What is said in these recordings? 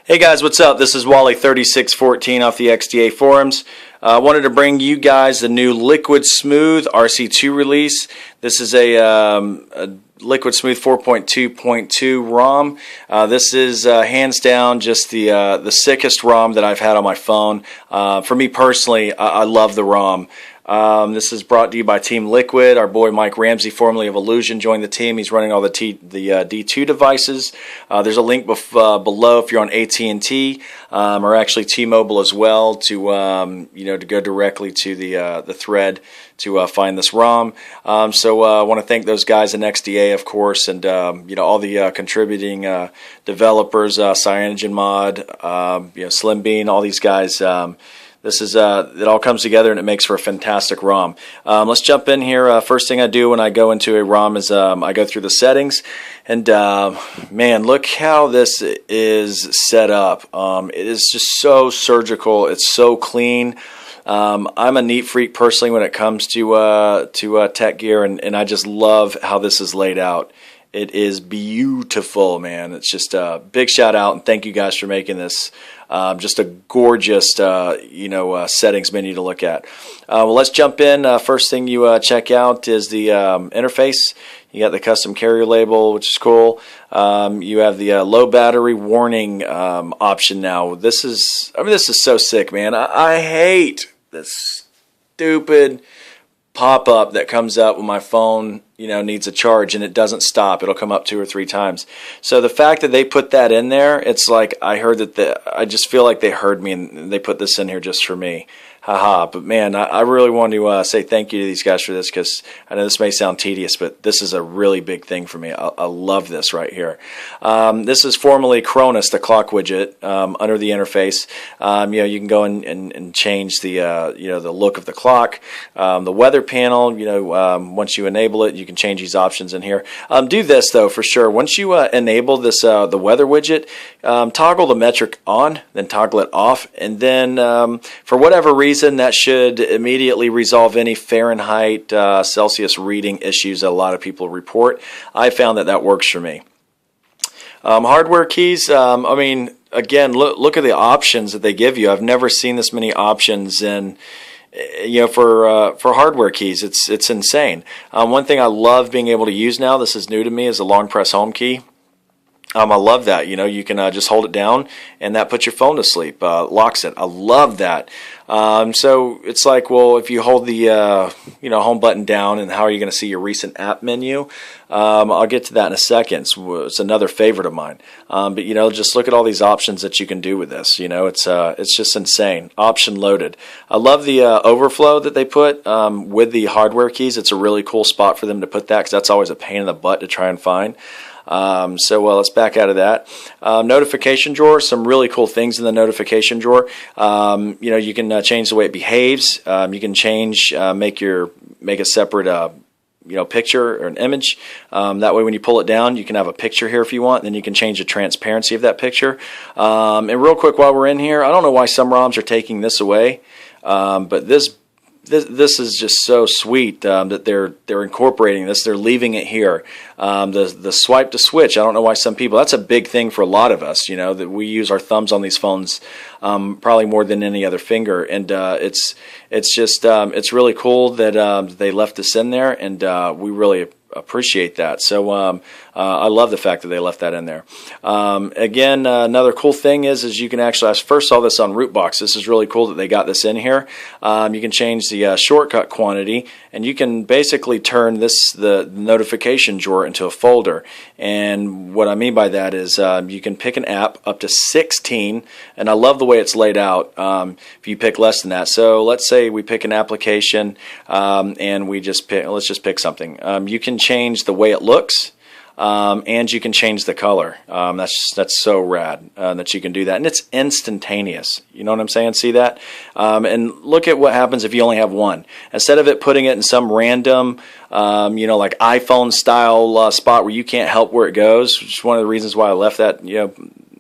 Hey guys, what's up? This is Wally3614 off the XDA forums. I wanted to bring you guys the new Liquidsmooth RC2 release. This is a Liquidsmooth 4.2.2 ROM. This is hands down just the sickest ROM that I've had on my phone. For me personally, I love the ROM. This is brought to you by Team Liquid. Our boy Mike Ramsey, formerly of Illusion, joined the team. He's running all the D2 devices. There's a link below if you're on AT&T or actually T-Mobile as well to to go directly to the thread to find this ROM. So I want to thank those guys in XDA, of course, and all the contributing developers, CyanogenMod, Slim Bean, all these guys. This is it all comes together and it makes for a fantastic ROM. Let's jump in here. First thing I do when I go into a ROM is I go through the settings, and man, look how this is set up. It is just so surgical. It's so clean. I'm a neat freak personally when it comes to tech gear, and I just love how this is laid out. It is beautiful, man. It's just a big shout out and thank you guys for making this just a gorgeous, settings menu to look at. Well, let's jump in. First thing you check out is the interface. You got the custom carrier label, which is cool. You have the low battery warning option now. This is so sick, man. I hate this stupid pop-up that comes up when my phone needs a charge and it doesn't stop. It'll come up 2 or 3 times. So the fact that they put that in there, it's like I just feel like they heard me and they put this in here just for me. Haha. But man, I really want to say thank you to these guys for this, because I know this may sound tedious, but this is a really big thing for me. I love this right here. This is formerly Cronus, the clock widget, under the interface. You can go and change the the look of the clock, the weather panel. Once you enable it, you can change these options in here. Do this though for sure. Once you enable this the weather widget, toggle the metric on, then toggle it off, and then for whatever reason, that should immediately resolve any Fahrenheit, Celsius reading issues that a lot of people report. I found that works for me. Hardware keys, again, look at the options that they give you. I've never seen this many options in for hardware keys. It's insane. One thing I love being able to use now, this is new to me, is a long press home key. I love that. You can just hold it down and that puts your phone to sleep, locks it. I love that. So it's like, well, if you hold the home button down, and how are you going to see your recent app menu? I'll get to that in a second. It's another favorite of mine. But just look at all these options that you can do with this. It's just insane. Option loaded. I love the overflow that they put with the hardware keys. It's a really cool spot for them to put that, because that's always a pain in the butt to try and find. Let's back out of that. Notification drawer, some really cool things in the notification drawer. You can change the way it behaves. You can change, make a separate, picture or an image. That way when you pull it down, you can have a picture here if you want, and then you can change the transparency of that picture. And real quick while we're in here, I don't know why some ROMs are taking this away, but this is just so sweet that they're incorporating this. They're leaving it here. The swipe to switch. I don't know why some people. That's a big thing for a lot of us. That we use our thumbs on these phones probably more than any other finger, and it's really cool that they left this in there, and we really appreciate that. So I love the fact that they left that in there. Again, another cool thing is you can actually, I first saw this on Rootbox. This is really cool that they got this in here. You can change the shortcut quantity, and you can basically turn the notification drawer into a folder. And what I mean by that is you can pick an app up to 16, and I love the way it's laid out if you pick less than that. So let's say we pick an application and let's just pick something. You can change the way it looks, and you can change the color. That's so rad that you can do that, and it's instantaneous. You know what I'm saying? See that? And look at what happens if you only have one. Instead of it putting it in some random, like iPhone style spot where you can't help where it goes, which is one of the reasons why I left that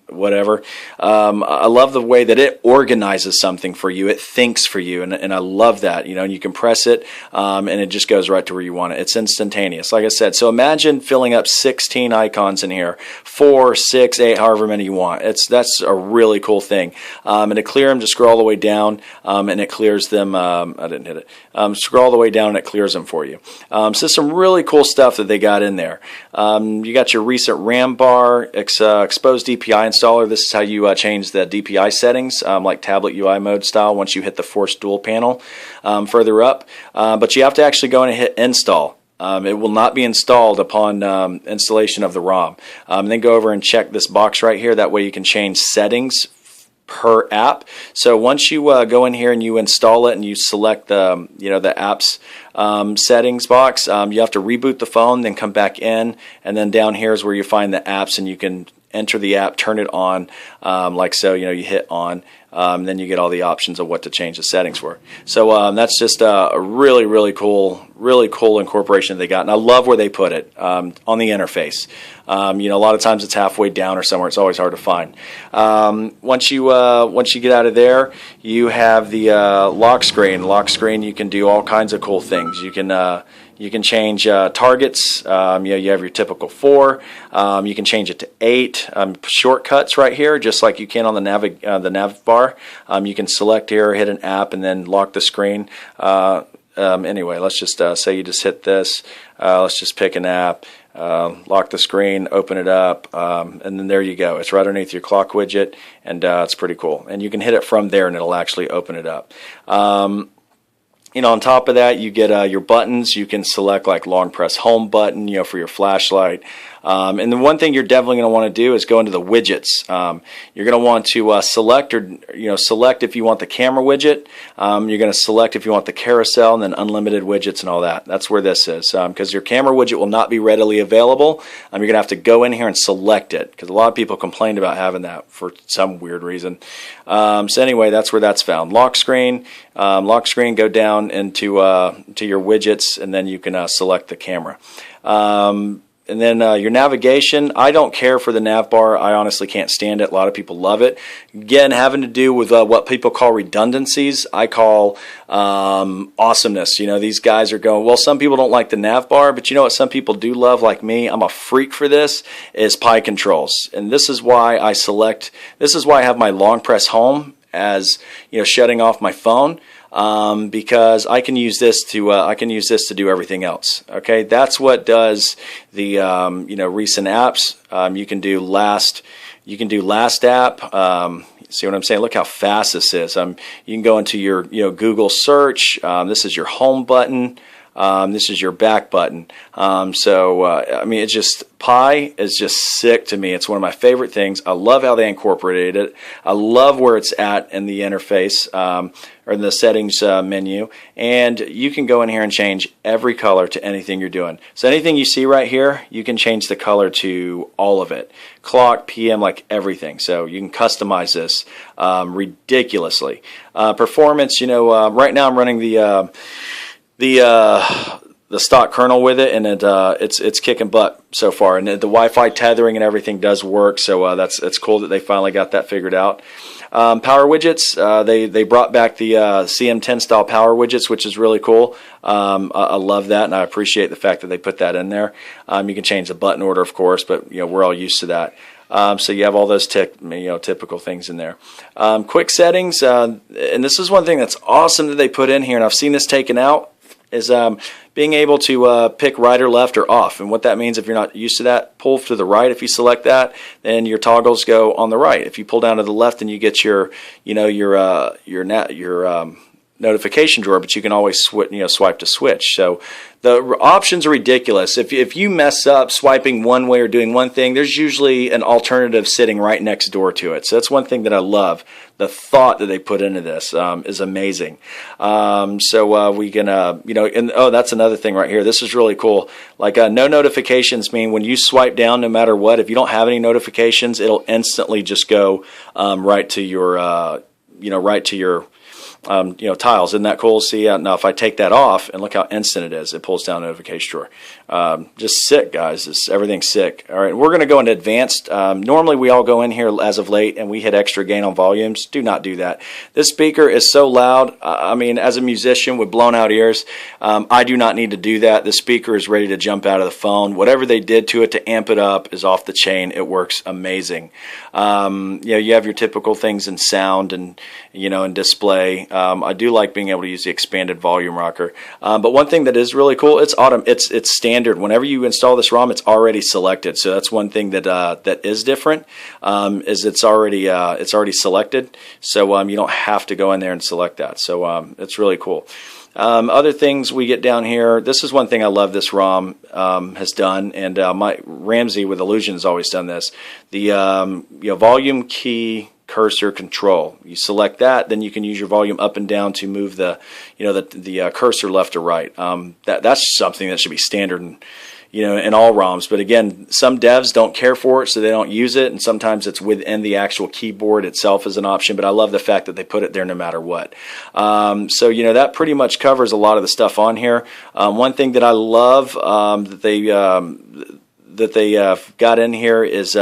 whatever. I love the way that it organizes something for you. It thinks for you, and I love that. And you can press it, and it just goes right to where you want it. It's instantaneous, like I said. So imagine filling up 16 icons in here, 4, 6, 8, however many you want. That's a really cool thing. And to clear them, just scroll all the way down, and it clears them. I didn't hit it. Scroll all the way down, and it clears them for you. So some really cool stuff that they got in there. You got your recent RAM bar, exposed DPI installer. This is how you change the DPI settings, like tablet UI mode style, once you hit the force dual panel further up. But you have to actually go in and hit install. It will not be installed upon installation of the ROM. Then go over and check this box right here. That way you can change settings per app. So once you go in here and you install it and you select the the apps settings box, you have to reboot the phone, then come back in, and then down here is where you find the apps, and you can enter the app, turn it on, like so. You hit on, then you get all the options of what to change the settings for. So that's just a really cool incorporation they got, and I love where they put it on the interface. A lot of times it's halfway down or somewhere. It's always hard to find. Once you get out of there, you have the lock screen. Lock screen, you can do all kinds of cool things. You can change targets. You have your typical 4. You can change it to 8. Shortcuts right here, just like you can on the nav bar. You can select here, hit an app, and then lock the screen. Anyway, let's just say you just hit this. Let's just pick an app, lock the screen, open it up, and then there you go. It's right underneath your clock widget, and it's pretty cool. And you can hit it from there, and it'll actually open it up. On top of that, you get your buttons. You can select like long press home button, for your flashlight. And the one thing you're definitely going to want to do is go into the widgets. You're going to want to select if you want the camera widget. You're going to select if you want the carousel, and then unlimited widgets and all that. That's where this is, because your camera widget will not be readily available. You're going to have to go in here and select it, because a lot of people complained about having that for some weird reason. So anyway, that's where that's found. Lock screen. Go down into to your widgets, and then you can select the camera. And then your navigation, I don't care for the nav bar. I honestly can't stand it. A lot of people love it. Again, having to do with what people call redundancies, I call awesomeness. These guys are going, well, some people don't like the nav bar, but you know what some people do love, like me? I'm a freak for this, is PI controls. And this is why I have my long press home as shutting off my phone. Because I can use this to do everything else. Okay, that's what does the recent apps. You can do last app. See what I'm saying? Look how fast this is. You can go into your Google search. This is your home button. This is your back button. It's just, Pi is just sick to me. It's one of my favorite things. I love how they incorporated it. I love where it's at in the interface, or in the settings menu. And you can go in here and change every color to anything you're doing. So anything you see right here, you can change the color to all of it. Clock, PM, like everything. So you can customize this ridiculously. Performance, right now I'm running the stock kernel with it, and it's kicking butt so far. And the Wi-Fi tethering and everything does work, so it's cool that they finally got that figured out. Power widgets, they brought back the CM10 style power widgets, which is really cool. I love that, and I appreciate the fact that they put that in there. You can change the button order, of course, but we're all used to that. So you have all those typical things in there. Quick settings, and this is one thing that's awesome that they put in here, and I've seen this taken out, is being able to pick right or left or off. And what that means, if you're not used to that, pull to the right. If you select that, then your toggles go on the right. If you pull down to the left, then you get your notification drawer, but you can always swipe to switch. So the options are ridiculous. If you mess up swiping one way or doing one thing, there's usually an alternative sitting right next door to it. So that's one thing that I love. The thought that they put into this is amazing. We can, that's another thing right here. This is really cool. Like no notifications mean when you swipe down, no matter what, if you don't have any notifications, it'll instantly just go right to your tiles. Isn't that cool? See, now if I take that off, and look how instant it is, it pulls down the notification drawer. Just sick, guys. Everything's sick. All right, we're going to go into advanced. Normally we all go in here as of late and we hit extra gain on volumes. Do not do that. This speaker is so loud. I mean, as a musician with blown out ears, I do not need to do that. The speaker is ready to jump out of the phone. Whatever they did to it to amp it up is off the chain. It works amazing. You have your typical things in sound and and display. I do like being able to use the expanded volume rocker. But one thing that is really cool, it's standard. Whenever you install this ROM, it's already selected. So that's one thing that that is different. Is it's already selected. So you don't have to go in there and select that. So it's really cool. Other things we get down here, this is one thing I love this ROM has done, and my Ramsey with Illusion has always done this. The volume key cursor control. You select that, then you can use your volume up and down to move the cursor left or right. That's something that should be standard in all ROMs. But again, some devs don't care for it, so they don't use it, and sometimes it's within the actual keyboard itself as an option. But I love the fact that they put it there no matter what. So that pretty much covers a lot of the stuff on here. One thing that I love that they got in here is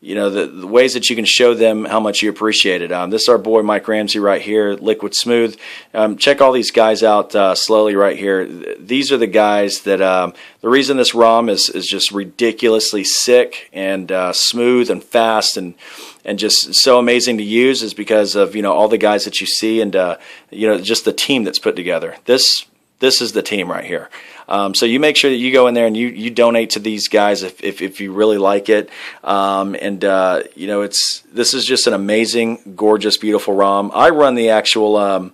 the ways that you can show them how much you appreciate it. This is our boy Mike Ramsey right here, Liquidsmooth. Check all these guys out slowly right here. These are the guys that the reason this ROM is just ridiculously sick and smooth and fast and just so amazing to use is because of all the guys that you see and just the team that's put together. This is the team right here. So you make sure that you go in there and you donate to these guys if you really like it. This is just an amazing, gorgeous, beautiful ROM. I run the actual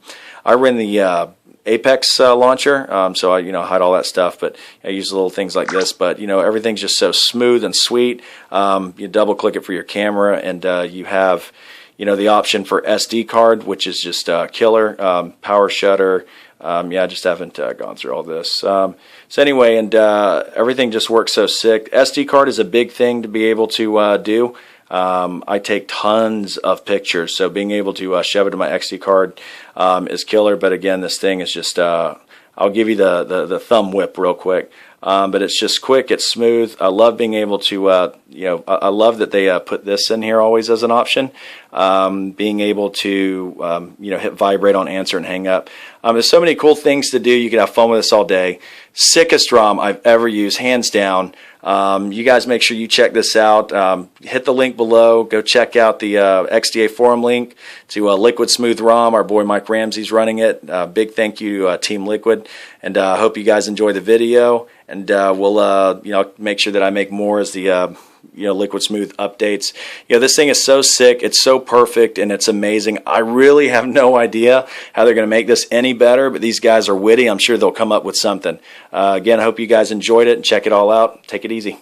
Apex launcher, so I hide all that stuff, but I use little things like this. But everything's just so smooth and sweet. You double click it for your camera, and you have the option for SD card, which is just killer. Power shutter. I just haven't gone through all this. So anyway, and everything just works so sick. SD card is a big thing to be able to do. I take tons of pictures, so being able to shove it in my SD card is killer. But again, this thing is just, I'll give you the thumb whip real quick. But it's just quick, it's smooth. I love being able to, I love that they put this in here always as an option. Being able to, hit vibrate on answer and hang up. There's so many cool things to do. You can have fun with this all day. Sickest ROM I've ever used, hands down. You guys make sure you check this out. Hit the link below. Go check out the XDA forum link to Liquidsmooth ROM. Our boy Mike Ramsey's running it. Big thank you to Team Liquid. And I hope you guys enjoy the video. And we'll make sure that I make more as the Liquidsmooth updates. This thing is so sick, it's so perfect, and it's amazing. I really have no idea how they're going to make this any better, but these guys are witty. I'm sure they'll come up with something. Again, I hope you guys enjoyed it and check it all out. Take it easy.